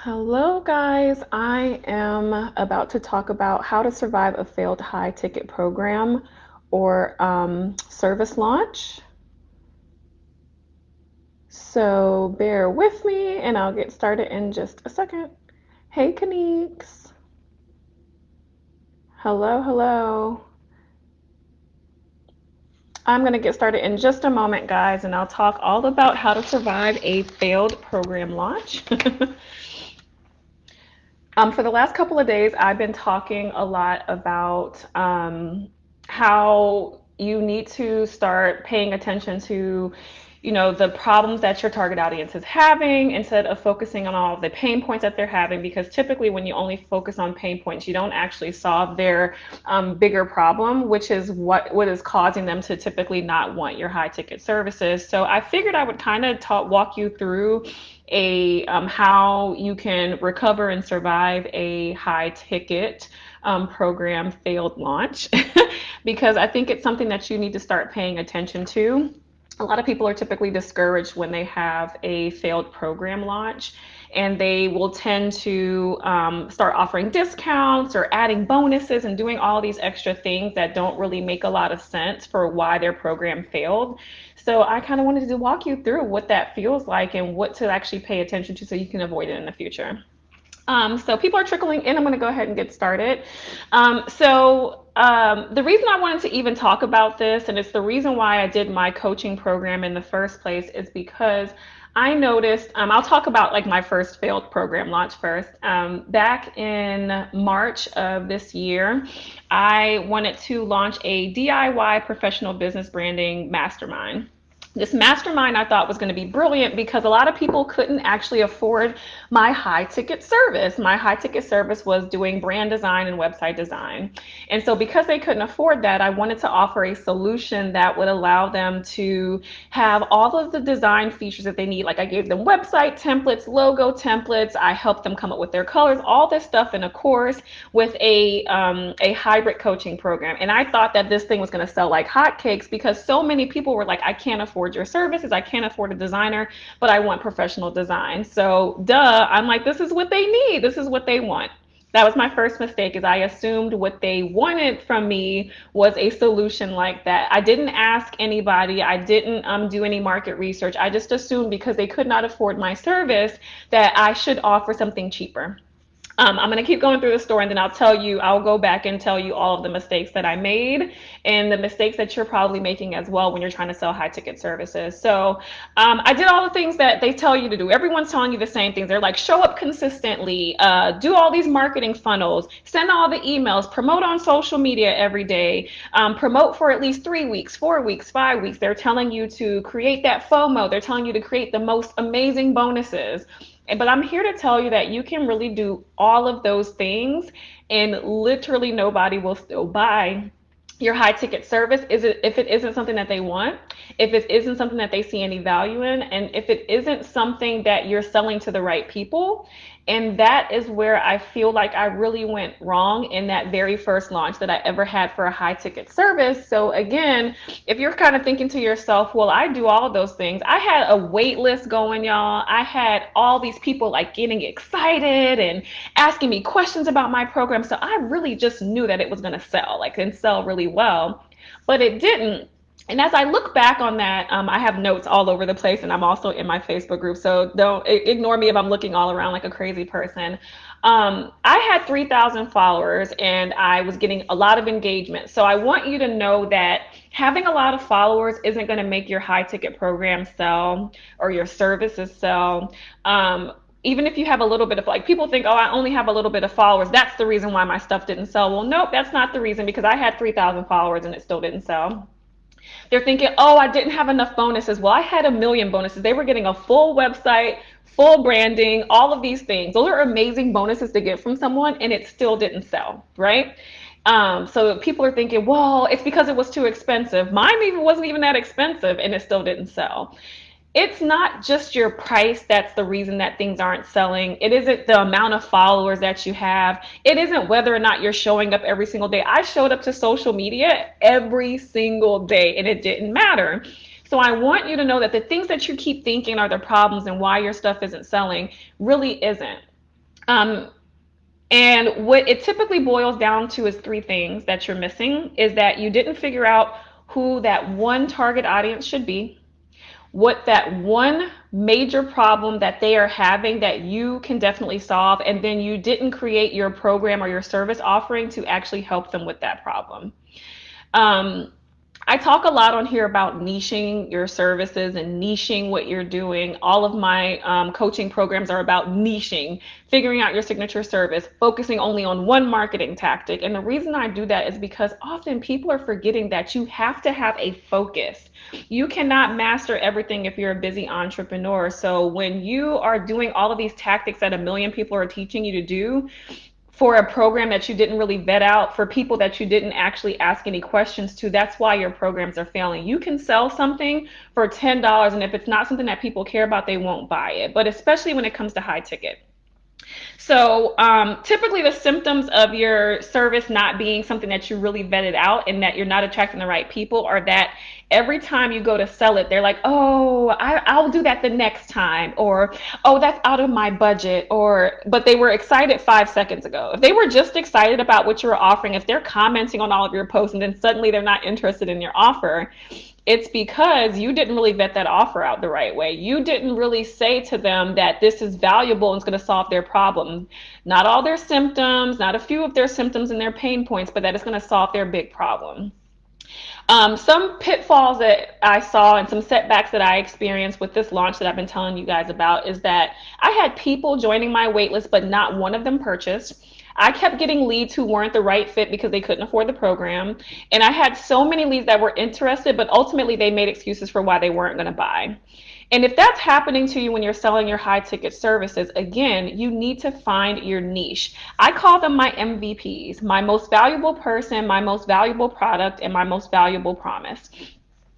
Hello, guys. I am about to talk about how to survive a failed high ticket program or service launch. So bear with me and I'll get started in just a second. Hey, Kaniques. Hello, hello. I'm going to get started in just a moment, guys, and I'll talk all about how to survive a failed program launch. For the last couple of days, I've been talking a lot about how you need to start paying attention to, the problems that your target audience is having instead of focusing on all of the pain points that they're having. Because typically, when you only focus on pain points, you don't actually solve their bigger problem, which is what is causing them to typically not want your high ticket services. So I figured I would kind of walk you through a how you can recover and survive a high ticket program failed launch because I think it's something that you need to start paying attention to. A lot of people are typically discouraged when they have a failed program launch, and they will tend to start offering discounts or adding bonuses and doing all these extra things that don't really make a lot of sense for why their program failed. So I kind of wanted to walk you through what that feels like and what to actually pay attention to so you can avoid it in the future. So people are trickling in. I'm going to go ahead and get started. The reason I wanted to even talk about this, and it's the reason why I did my coaching program in the first place, is because I noticed, I'll talk about like my first failed program launch first. Back in March of this year, I wanted to launch a DIY professional business branding mastermind. This mastermind I thought was going to be brilliant because a lot of people couldn't actually afford my high ticket service. My high ticket service was doing brand design and website design. And so because they couldn't afford that, I wanted to offer a solution that would allow them to have all of the design features that they need. Like I gave them website templates, logo templates. I helped them come up with their colors, all this stuff in a course with a hybrid coaching program. And I thought that this thing was going to sell like hotcakes because so many people were like, I can't afford your services. I can't afford a designer, but I want professional design. So duh, I'm like, this is what they need. This is what they want. That was my first mistake, is I assumed what they wanted from me was a solution like that. I didn't ask anybody. I didn't do any market research. I just assumed because they could not afford my service that I should offer something cheaper. I'm going to keep going through the story, and then I'll go back and tell you all of the mistakes that I made and the mistakes that you're probably making as well when you're trying to sell high ticket services. So I did all the things that they tell you to do. Everyone's telling you the same things. They're like, show up consistently, do all these marketing funnels, send all the emails, promote on social media every day, promote for at least 3 weeks, 4 weeks, 5 weeks. They're telling you to create that FOMO. They're telling you to create the most amazing bonuses. But I'm here to tell you that you can really do all of those things and literally nobody will still buy your high ticket service is it if it isn't something that they want, if it isn't something that they see any value in, and if it isn't something that you're selling to the right people. And that is where I feel like I really went wrong in that very first launch that I ever had for a high ticket service. So again, if you're kind of thinking to yourself, well, I do all of those things. I had a wait list going, y'all. I had all these people like getting excited and asking me questions about my program. So I really just knew that it was going to sell, like, and sell really well, but it didn't. And as I look back on that, I have notes all over the place, and I'm also in my Facebook group. So don't ignore me if I'm looking all around like a crazy person. I had 3,000 followers, and I was getting a lot of engagement. So I want you to know that having a lot of followers isn't going to make your high ticket program sell or your services sell. Even if you have a little bit of, like, people think, oh, I only have a little bit of followers, that's the reason why my stuff didn't sell. Well, nope, that's not the reason, because I had 3,000 followers and it still didn't sell. They're thinking, oh, I didn't have enough bonuses. Well, I had a million bonuses. They were getting a full website, full branding, all of these things. Those are amazing bonuses to get from someone, and it still didn't sell, right? So people are thinking, well, it's because it was too expensive. Mine even wasn't even that expensive, and it still didn't sell. It's not just your price that's the reason that things aren't selling. It isn't the amount of followers that you have. It isn't whether or not you're showing up every single day. I showed up to social media every single day and it didn't matter. So I want you to know that the things that you keep thinking are the problems and why your stuff isn't selling really isn't. Um, and what it typically boils down to is three things that you're missing is that you didn't figure out who that one target audience should be, what that one major problem that they are having that you can definitely solve, and then you didn't create your program or your service offering to actually help them with that problem. Um, I talk a lot on here about niching your services and niching what you're doing. All of my coaching programs are about niching, figuring out your signature service, focusing only on one marketing tactic. And the reason I do that is because often people are forgetting that you have to have a focus. You cannot master everything if you're a busy entrepreneur. So when you are doing all of these tactics that a million people are teaching you to do, for a program that you didn't really vet out, for people that you didn't actually ask any questions to, that's why your programs are failing. You can sell something for $10, and if it's not something that people care about, they won't buy it. But especially when it comes to high ticket. So typically the symptoms of your service not being something that you really vetted out and that you're not attracting the right people are that every time you go to sell it, they're like, oh, I'll do that the next time, or oh, that's out of my budget, or but they were excited 5 seconds ago. If they were just excited about what you were offering, if they're commenting on all of your posts and then suddenly they're not interested in your offer, it's because you didn't really vet that offer out the right way. You didn't really say to them that this is valuable and it's going to solve their problem. Not all their symptoms, not a few of their symptoms and their pain points, but that it's going to solve their big problem. Some pitfalls that I saw and some setbacks that I experienced with this launch that I've been telling you guys about is that I had people joining my waitlist, but not one of them purchased. I kept getting leads who weren't the right fit because they couldn't afford the program. And I had so many leads that were interested, but ultimately they made excuses for why they weren't going to buy. And if that's happening to you when you're selling your high ticket services, again, you need to find your niche. I call them my MVPs, my most valuable person, my most valuable product, and my most valuable promise.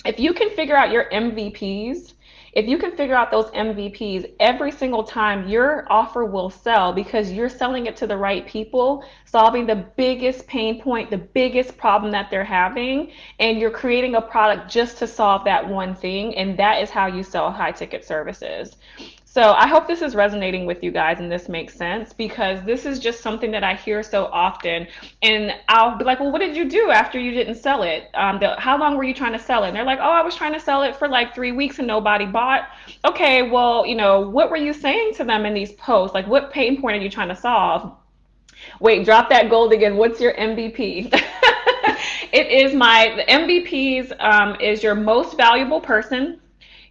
If you can figure out your MVPs, if you can figure out those MVPs, every single time your offer will sell because you're selling it to the right people, solving the biggest pain point, the biggest problem that they're having, and you're creating a product just to solve that one thing. And that is how you sell high ticket services. So I hope this is resonating with you guys and this makes sense because this is just something that I hear so often. And I'll be like, well, what did you do after you didn't sell it? How long were you trying to sell it? And they're like, oh, I was trying to sell it for like 3 weeks and nobody bought. Okay, well, what were you saying to them in these posts? Like, what pain point are you trying to solve? Wait, drop that gold again. What's your MVP? It is the MVPs is your most valuable person,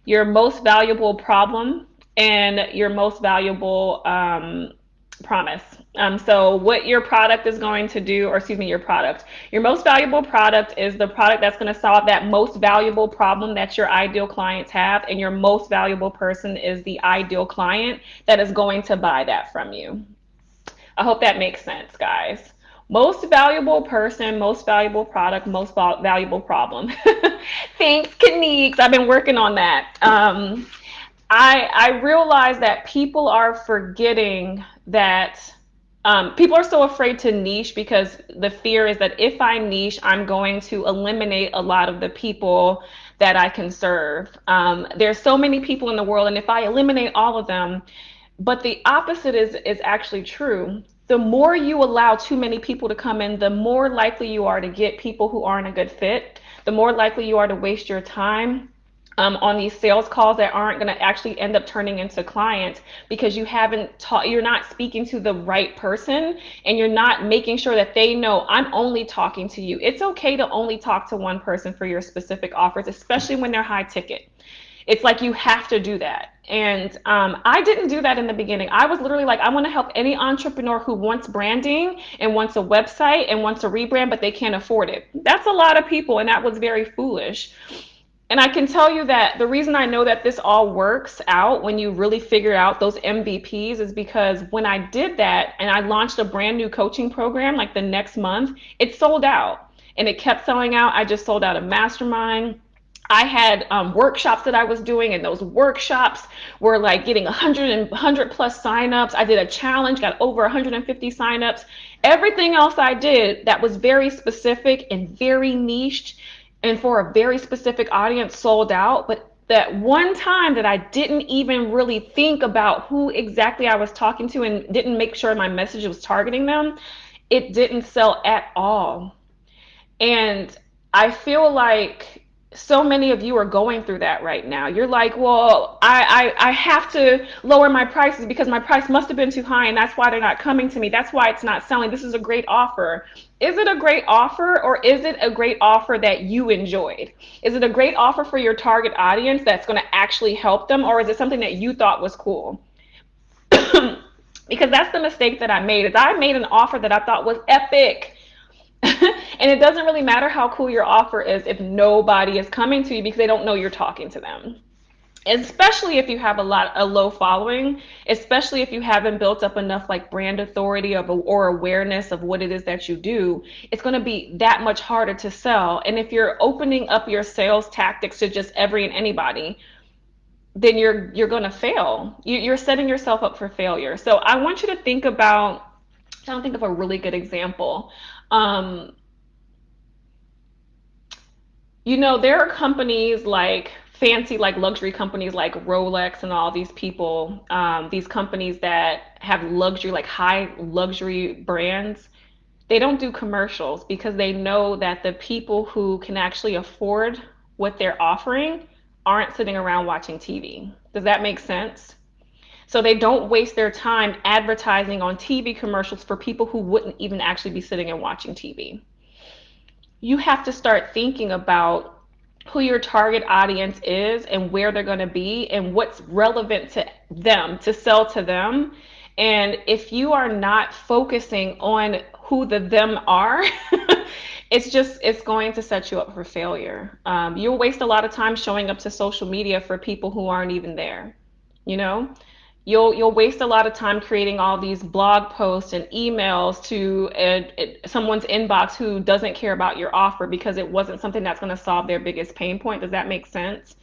your most valuable problem, and your most valuable promise. So what your product is going to do, or excuse me, your most valuable product is the product that's going to solve that most valuable problem that your ideal clients have, and your most valuable person is the ideal client that is going to buy that from you. I hope that makes sense, guys. Most valuable person, most valuable product, most valuable problem. Thanks, Kaniques. I've been working on that. I realize that people are forgetting that people are so afraid to niche because the fear is that if I niche, I'm going to eliminate a lot of the people that I can serve. There's so many people in the world, and if I eliminate all of them, but the opposite is actually true. The more you allow too many people to come in, the more likely you are to get people who aren't a good fit, the more likely you are to waste your time on these sales calls that aren't going to actually end up turning into clients because you're not speaking to the right person, and you're not making sure that they know I'm only talking to you. It's okay to only talk to one person for your specific offers, especially when they're high ticket. It's like you have to do that. And I didn't do that in the beginning. I was literally like, I want to help any entrepreneur who wants branding and wants a website and wants a rebrand, but they can't afford it. That's a lot of people, and that was very foolish. And I can tell you that the reason I know that this all works out when you really figure out those MVPs is because when I did that and I launched a brand new coaching program like the next month, it sold out and it kept selling out. I just sold out a mastermind. I had workshops that I was doing, and those workshops were like getting 100 plus signups. I did a challenge, got over 150 signups. Everything else I did that was very specific and very niched and for a very specific audience sold out. But that one time that I didn't even really think about who exactly I was talking to and didn't make sure my message was targeting them, it didn't sell at all. And I feel like so many of you are going through that right now. You're like, well, I have to lower my prices because my price must have been too high and that's why they're not coming to me. That's why it's not selling. This is a great offer. Is it a great offer, or is it a great offer that you enjoyed? Is it a great offer for your target audience that's going to actually help them, or is it something that you thought was cool? Because that's the mistake that I made. Is I made an offer that I thought was epic. And it doesn't really matter how cool your offer is if nobody is coming to you because they don't know you're talking to them. Especially if you have a low following, especially if you haven't built up enough like brand authority or awareness of what it is that you do, it's going to be that much harder to sell. And if you're opening up your sales tactics to just every and anybody, then you're going to fail. You're setting yourself up for failure. So I want you to think about, I don't think of a really good example. Um, there are companies like fancy, like luxury companies like Rolex and all these people, these companies that have luxury, like high luxury brands. They don't do commercials because they know that the people who can actually afford what they're offering aren't sitting around watching TV. Does that make sense? So they don't waste their time advertising on TV commercials for people who wouldn't even actually be sitting and watching TV. You have to start thinking about who your target audience is and where they're going to be and what's relevant to them to sell to them. And if you are not focusing on who the them are, it's going to set you up for failure. You'll waste a lot of time showing up to social media for people who aren't even there. You know, you'll waste a lot of time creating all these blog posts and emails to someone's inbox who doesn't care about your offer because it wasn't something that's going to solve their biggest pain point. Does that make sense?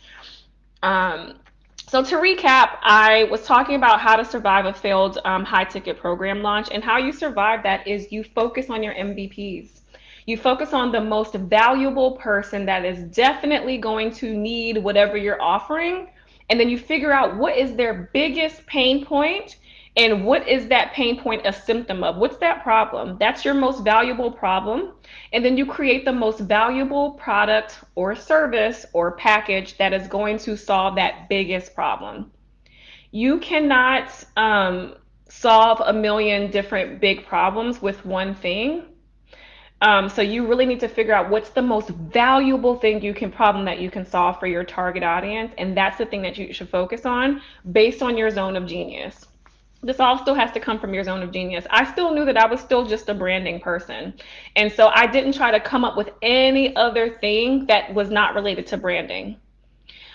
Um, so to recap, I was talking about how to survive a failed high ticket program launch, and how you survive that is you focus on your MVPs. You focus on the most valuable person that is definitely going to need whatever you're offering, and then you figure out what is their biggest pain point and what is that pain point a symptom of. What's that problem? That's your most valuable problem. And then you create the most valuable product or service or package that is going to solve that biggest problem. You cannot solve a million different big problems with one thing. So you really need to figure out what's the most valuable thing problem that you can solve for your target audience, and that's the thing that you should focus on based on your zone of genius. This all still has to come from your zone of genius. I still knew that I was still just a branding person, and so I didn't try to come up with any other thing that was not related to branding.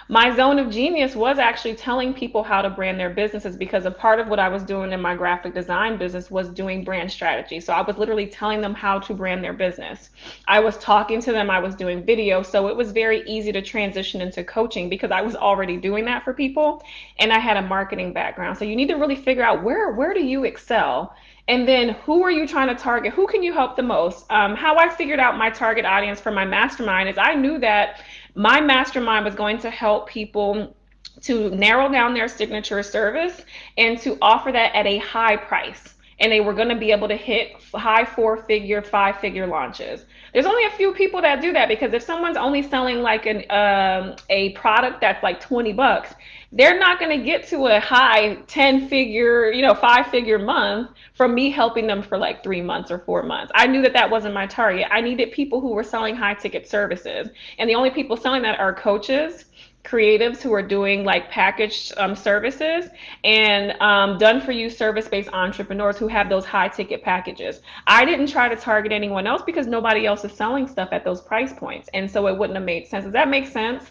My zone of genius was actually telling people how to brand their businesses, because a part of what I was doing in my graphic design business was doing brand strategy. So I was literally telling them how to brand their business. I was talking to them, I was doing video. So it was very easy to transition into coaching because I was already doing that for people and I had a marketing background. So you need to really figure out where do you excel? And then who are you trying to target? Who can you help the most? How I figured out my target audience for my mastermind is I knew that my mastermind was going to help people to narrow down their signature service and to offer that at a high price. And they were going to be able to hit high 4-figure, 5-figure launches. There's only a few people that do that, because if someone's only selling like a product that's like $20, they're not going to get to a high 10-figure, 5-figure month from me helping them for like 3 months or 4 months. I knew that that wasn't my target. I needed people who were selling high ticket services. And the only people selling that are coaches, creatives who are doing like packaged services, and done for you service based entrepreneurs who have those high ticket packages. I didn't try to target anyone else because nobody else is selling stuff at those price points, and so it wouldn't have made sense. Does that make sense?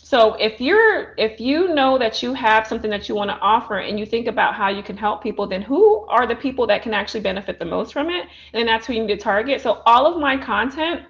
So if you know that you have something that you want to offer and you think about how you can help people, then who are the people that can actually benefit the most from it? And then that's who you need to target. So all of my content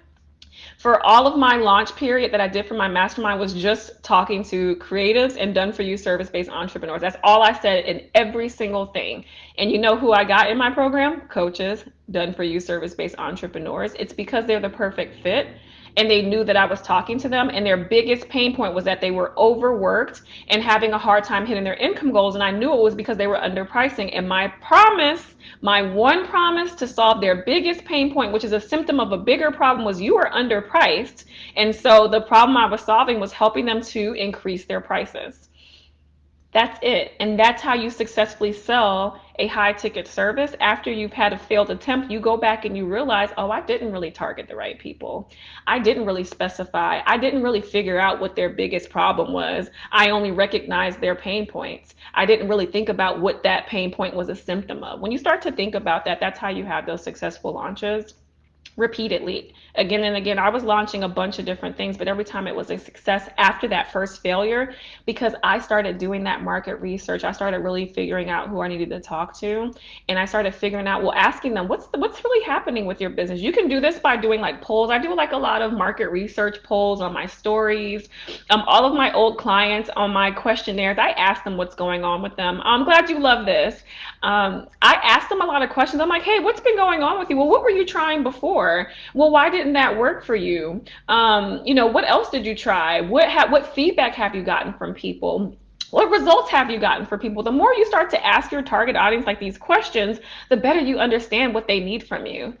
for all of my launch period that I did for my mastermind was just talking to creatives and done for you service-based entrepreneurs. That's all I said in every single thing. And you know who I got in my program? Coaches, done for you service-based entrepreneurs. It's because they're the perfect fit. and they knew that I was talking to them, and their biggest pain point was that they were overworked and having a hard time hitting their income goals, and I knew it was because they were underpricing. And my one promise to solve their biggest pain point, which is a symptom of a bigger problem, was you are underpriced. And so the problem I was solving was helping them to increase their prices. That's it. And that's how you successfully sell a high ticket service. After you've had a failed attempt, you go back and you realize, oh, I didn't really target the right people. I didn't really specify. I didn't really figure out what their biggest problem was. I only recognized their pain points. I didn't really think about what that pain point was a symptom of. When you start to think about that, that's how you have those successful launches repeatedly, again and again. I was launching a bunch of different things, but every time it was a success after that first failure, because I started doing that market research. I started really figuring out who I needed to talk to, and I started figuring out, well, asking them, what's really happening with your business. You can do this by doing like polls. I do like a lot of market research polls on my stories. All of my old clients on my questionnaires, I ask them what's going on with them. I'm glad you love this. I asked them a lot of questions. I'm like, hey, what's been going on with you? Well, what were you trying before? Well, why didn't that work for you? What else did you try? What feedback have you gotten from people? What results have you gotten for people? The more you start to ask your target audience like these questions, the better you understand what they need from you.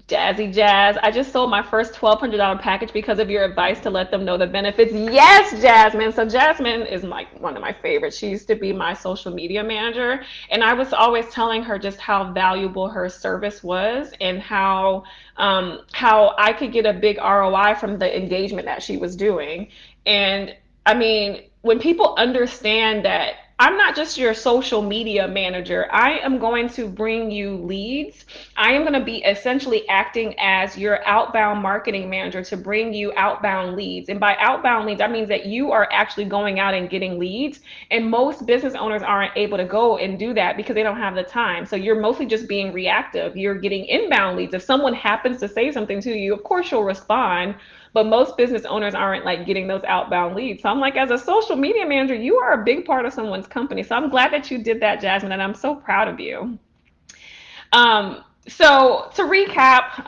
Jazzy Jazz, I just sold my first $1,200 package because of your advice to let them know the benefits. Yes, Jasmine. So Jasmine is one of my favorites. She used to be my social media manager, and I was always telling her just how valuable her service was, and how I could get a big ROI from the engagement that she was doing. And I mean, when people understand that I'm not just your social media manager, I am going to bring you leads. I am going to be essentially acting as your outbound marketing manager to bring you outbound leads. And by outbound leads, that means that you are actually going out and getting leads. And most business owners aren't able to go and do that because they don't have the time. So you're mostly just being reactive. You're getting inbound leads. If someone happens to say something to you, of course you'll respond. But most business owners aren't like getting those outbound leads. So I'm like, as a social media manager, you are a big part of someone's company. So I'm glad that you did that, Jasmine, and I'm so proud of you. So to recap,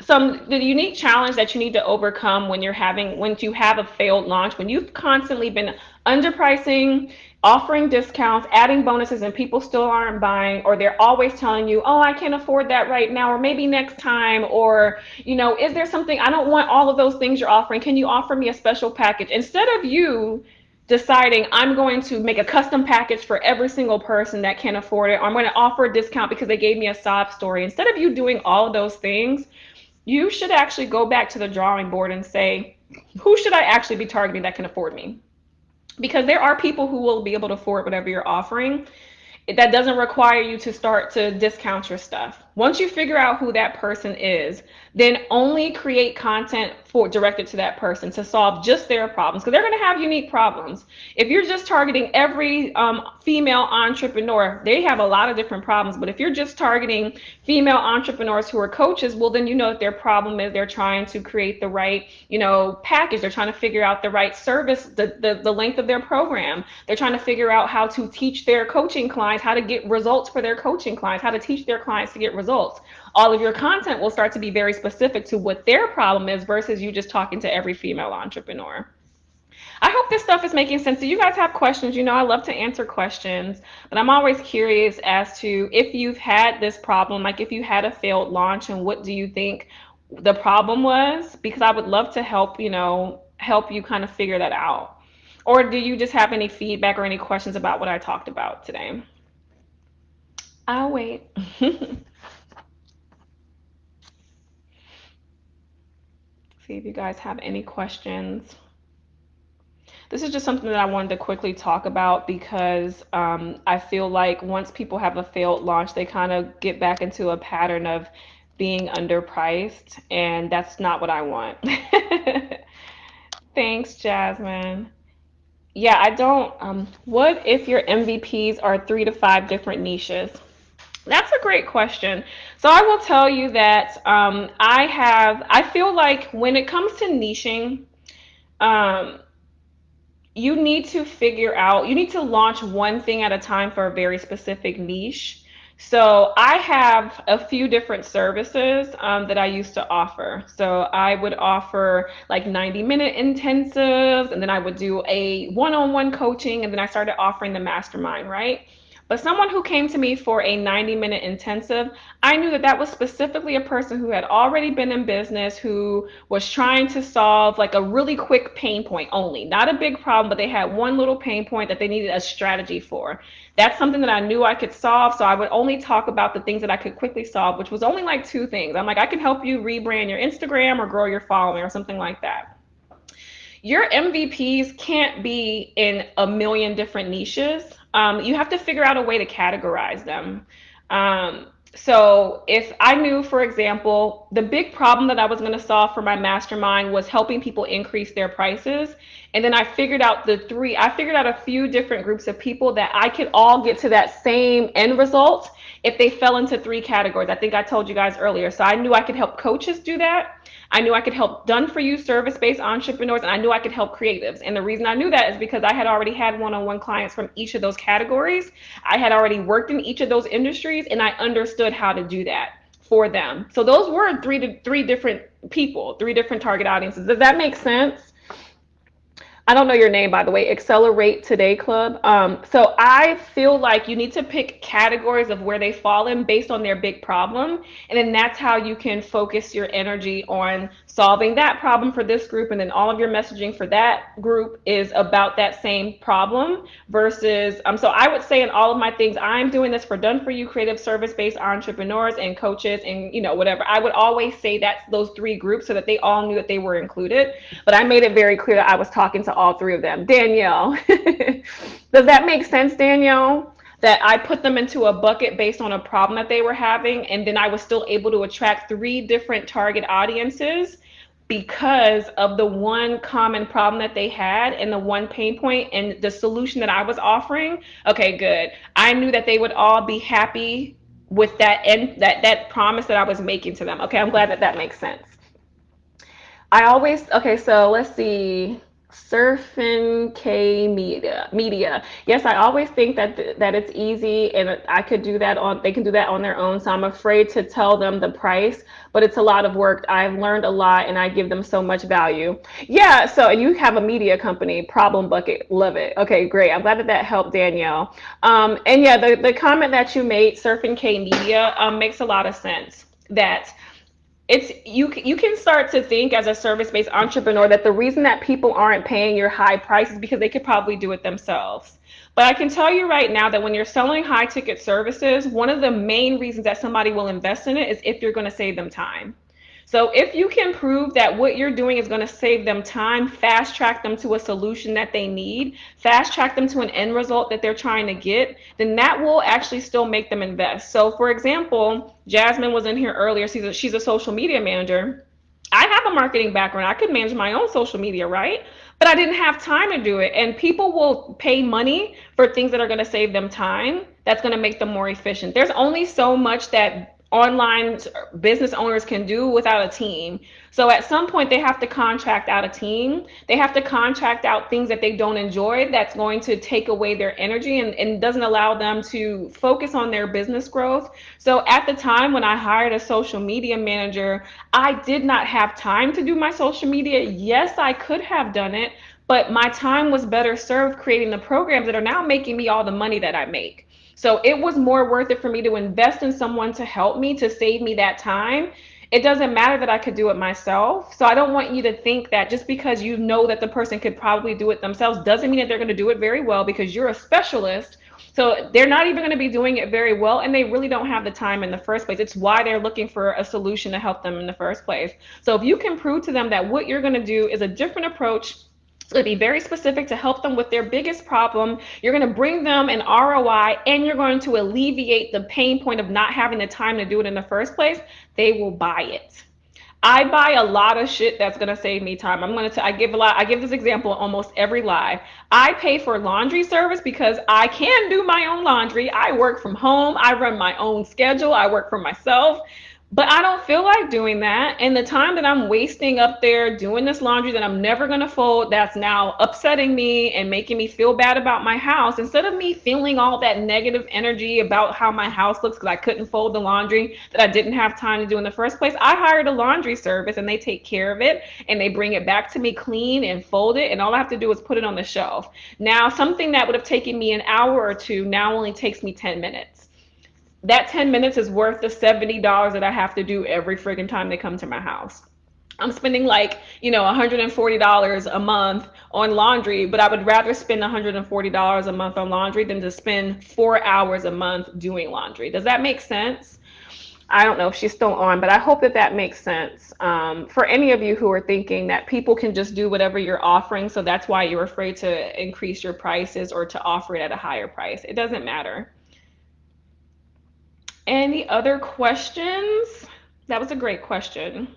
the unique challenge that you need to overcome when you have a failed launch, when you've constantly been underpricing, offering discounts, adding bonuses, and people still aren't buying, or they're always telling you, oh, I can't afford that right now, or maybe next time, or, is there something, I don't want all of those things you're offering. Can you offer me a special package? Instead of you deciding I'm going to make a custom package for every single person that can afford it, or I'm going to offer a discount because they gave me a sob story. Instead of you doing all of those things, you should actually go back to the drawing board and say, who should I actually be targeting that can afford me? Because there are people who will be able to afford whatever you're offering. That doesn't require you to start to discount your stuff. Once you figure out who that person is, then only create content directed to that person to solve just their problems, because they're going to have unique problems. If you're just targeting every female entrepreneur, they have a lot of different problems. But if you're just targeting female entrepreneurs who are coaches, well, then you know that their problem is they're trying to create the right, package. They're trying to figure out the right service, the length of their program. They're trying to figure out how to teach their coaching clients how to get results for their coaching clients, how to teach their clients to get results. All of your content will start to be very specific to what their problem is versus you just talking to every female entrepreneur. I hope this stuff is making sense. Do you guys have questions? I love to answer questions, but I'm always curious as to if you've had this problem, like if you had a failed launch, and what do you think the problem was? Because I would love to help you kind of figure that out. Or do you just have any feedback or any questions about what I talked about today? I'll wait. See if you guys have any questions. This is just something that I wanted to quickly talk about because I feel like once people have a failed launch, they kind of get back into a pattern of being underpriced, and that's not what I want. Thanks, Jasmine. Yeah, I don't. What if your MVPs are 3 to 5 different niches? That's a great question. So I will tell you that I feel like when it comes to niching, um, you need to launch one thing at a time for a very specific niche So I have a few different services that I used to offer. So I would offer like 90-minute intensives, and then I would do a one-on-one coaching, and then I started offering the mastermind, right? But someone who came to me for a 90-minute intensive, I knew that that was specifically a person who had already been in business, who was trying to solve like a really quick pain point only, not a big problem, but they had one little pain point that they needed a strategy for. That's something that I knew I could solve. So I would only talk about the things that I could quickly solve, which was only like two things. I'm like, I can help you rebrand your Instagram or grow your following or something like that. Your MVPs can't be in a million different niches. You have to figure out a way to categorize them. Um, so if I knew, for example, the big problem that I was going to solve for my mastermind was helping people increase their prices. And then I figured out a few different groups of people that I could all get to that same end result if they fell into three categories. I think I told you guys earlier. So I knew I could help coaches do that. I knew I could help done for you service based entrepreneurs, and I knew I could help creatives. And the reason I knew that is because I had already had one on one clients from each of those categories. I had already worked in each of those industries, and I understood how to do that for them. So those were three different people, three different target audiences. Does that make sense? I don't know your name, by the way, Accelerate Today Club. So I feel like you need to pick categories of where they fall in based on their big problem. And then that's how you can focus your energy on solving that problem for this group. And then all of your messaging for that group is about that same problem versus, so I would say in all of my things, I'm doing this for done for you creative service based entrepreneurs and coaches and, whatever. I would always say that's those three groups so that they all knew that they were included. But I made it very clear that I was talking to all three of them. Danielle, does that make sense, Danielle? That I put them into a bucket based on a problem that they were having, and then I was still able to attract three different target audiences because of the one common problem that they had and the one pain point and the solution that I was offering. Okay, good. I knew that they would all be happy with that and that promise that I was making to them. Okay, I'm glad that that makes sense. Okay, so let's see. Surfing K media. Yes, I always think that it's easy and I could do that they can do that on their own. So I'm afraid to tell them the price, but it's a lot of work. I've learned a lot and I give them so much value. Yeah, so and you have a media company, Problem Bucket. Love it. Okay, great. I'm glad that that helped Danielle. And yeah, the comment that you made, Surfing K media, makes a lot of sense. That it's you can start to think as a service-based entrepreneur that the reason that people aren't paying your high price is because they could probably do it themselves. But I can tell you right now that when you're selling high ticket services, one of the main reasons that somebody will invest in it is if you're going to save them time. So if you can prove that what you're doing is going to save them time, fast track them to a solution that they need, fast track them to an end result that they're trying to get, then that will actually still make them invest. So for example, Jasmine was in here earlier. She's a social media manager. I have a marketing background. I could manage my own social media, right? But I didn't have time to do it. And people will pay money for things that are going to save them time, that's going to make them more efficient. There's only so much that online business owners can do without a team. So at some point they have to contract out a team. They have to contract out things that they don't enjoy that's going to take away their energy and doesn't allow them to focus on their business growth. So at the time when I hired a social media manager, I did not have time to do my social media. Yes, I could have done it, but my time was better served creating the programs that are now making me all the money that I make. So it was more worth it for me to invest in someone to help me, to save me that time. It doesn't matter that I could do it myself. So I don't want you to think that just because you know that the person could probably do it themselves doesn't mean that they're going to do it very well because you're a specialist. So they're not even going to be doing it very well and they really don't have the time in the first place. It's why they're looking for a solution to help them in the first place. So if you can prove to them that what you're going to do is a different approach, it's going to be very specific to help them with their biggest problem. You're going to bring them an ROI and you're going to alleviate the pain point of not having the time to do it in the first place. They will buy it. I buy a lot of shit that's going to save me time. I give this example almost every live. I pay for laundry service because I can do my own laundry. I work from home. I run my own schedule. I work for myself. But I don't feel like doing that. And the time that I'm wasting up there doing this laundry that I'm never going to fold, that's now upsetting me and making me feel bad about my house, instead of me feeling all that negative energy about how my house looks because I couldn't fold the laundry that I didn't have time to do in the first place, I hired a laundry service and they take care of it and they bring it back to me clean and fold it. And all I have to do is put it on the shelf. Now, something that would have taken me an hour or two now only takes me 10 minutes. That 10 minutes is worth the $70 that I have to do every friggin' time they come to my house. I'm spending like, $140 a month on laundry, but I would rather spend $140 a month on laundry than to spend 4 hours a month doing laundry. Does that make sense? I don't know if she's still on, but I hope that that makes sense. For any of you who are thinking that people can just do whatever you're offering, so that's why you're afraid to increase your prices or to offer it at a higher price. It doesn't matter. Any other questions? That was a great question.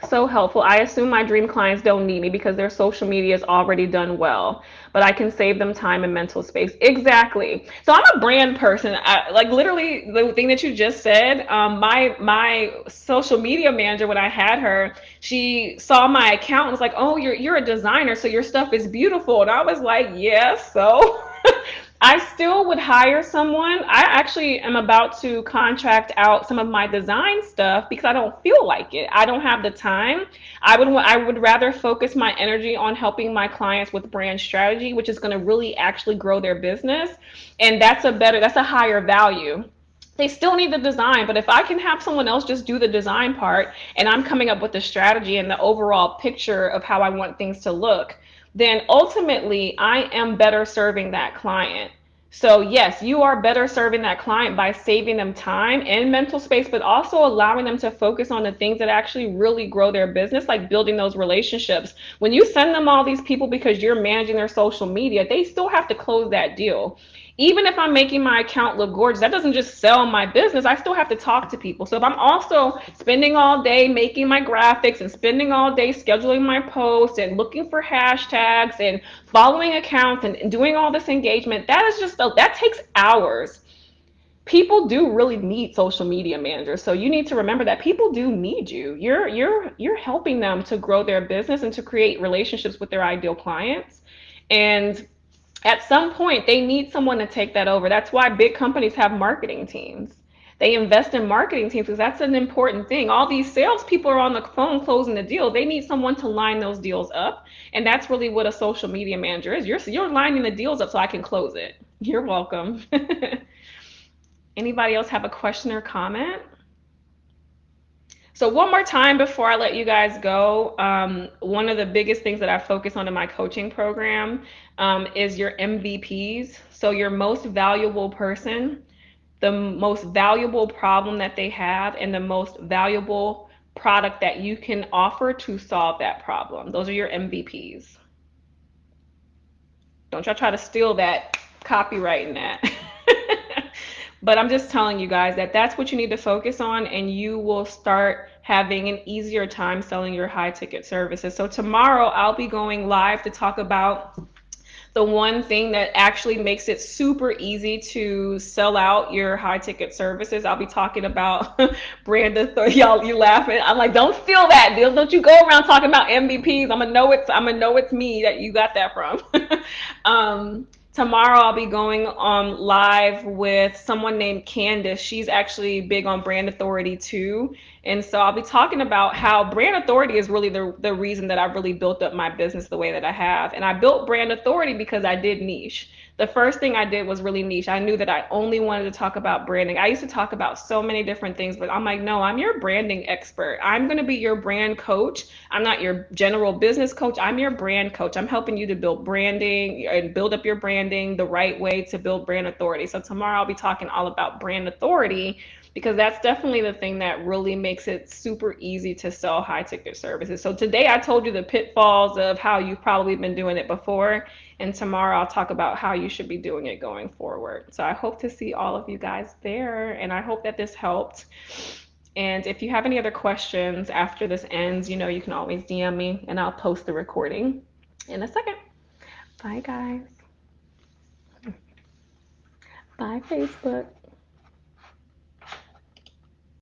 So helpful. I assume my dream clients don't need me because their social media is already done well, but I can save them time and mental space. Exactly. So I'm a brand person. Like literally the thing that you just said. My social media manager, when I had her, she saw my account and was like, "Oh, you're a designer, so your stuff is beautiful." And I was like, "Yes." So I still would hire someone. I actually am about to contract out some of my design stuff because I don't feel like it. I don't have the time. I would rather focus my energy on helping my clients with brand strategy, which is going to really actually grow their business. And that's a higher value. They still need the design, but if I can have someone else just do the design part and I'm coming up with the strategy and the overall picture of how I want things to look, then ultimately I am better serving that client. So, yes, you are better serving that client by saving them time and mental space, but also allowing them to focus on the things that actually really grow their business, like building those relationships. When you send them all these people because you're managing their social media, they still have to close that deal. Even if I'm making my account look gorgeous, that doesn't just sell my business. I still have to talk to people. So if I'm also spending all day making my graphics and spending all day scheduling my posts and looking for hashtags and following accounts and doing all this engagement, that takes hours. People do really need social media managers. So you need to remember that people do need you. You're helping them to grow their business and to create relationships with their ideal clients. And at some point they need someone to take that over. That's why big companies have marketing teams. They invest in marketing teams because that's an important thing. All these salespeople are on the phone closing the deal. They need someone to line those deals up, and that's really what a social media manager is. You're lining the deals up so I can close it. You're welcome. Anybody else have a question or comment? So one more time before I let you guys go, one of the biggest things that I focus on in my coaching program is your MVPs. So your most valuable person, the most valuable problem that they have, and the most valuable product that you can offer to solve that problem. Those are your MVPs. Don't y'all try to steal that copyright in that. But I'm just telling you guys that that's what you need to focus on, and you will start having an easier time selling your high ticket services. So tomorrow I'll be going live to talk about the one thing that actually makes it super easy to sell out your high ticket services. I'll be talking about brand authority. Y'all, you laughing? I'm like, don't steal that, deal. Don't you go around talking about MVPs. I'm gonna know it's me that you got that from. Tomorrow I'll be going on live with someone named Candace. She's actually big on brand authority too. And so I'll be talking about how brand authority is really the reason that I've really built up my business the way that I have. And I built brand authority because I did niche. The first thing I did was really niche. I knew that I only wanted to talk about branding. I used to talk about so many different things, but I'm like, no, I'm your branding expert. I'm going to be your brand coach. I'm not your general business coach. I'm your brand coach. I'm helping you to build branding and build up your branding the right way to build brand authority. So tomorrow I'll be talking all about brand authority because that's definitely the thing that really makes it super easy to sell high ticket services. So today I told you the pitfalls of how you've probably been doing it before, and tomorrow I'll talk about how you should be doing it going forward. So I hope to see all of you guys there, and I hope that this helped. And if you have any other questions after this ends, you can always DM me and I'll post the recording in a second. Bye, guys. Bye, Facebook.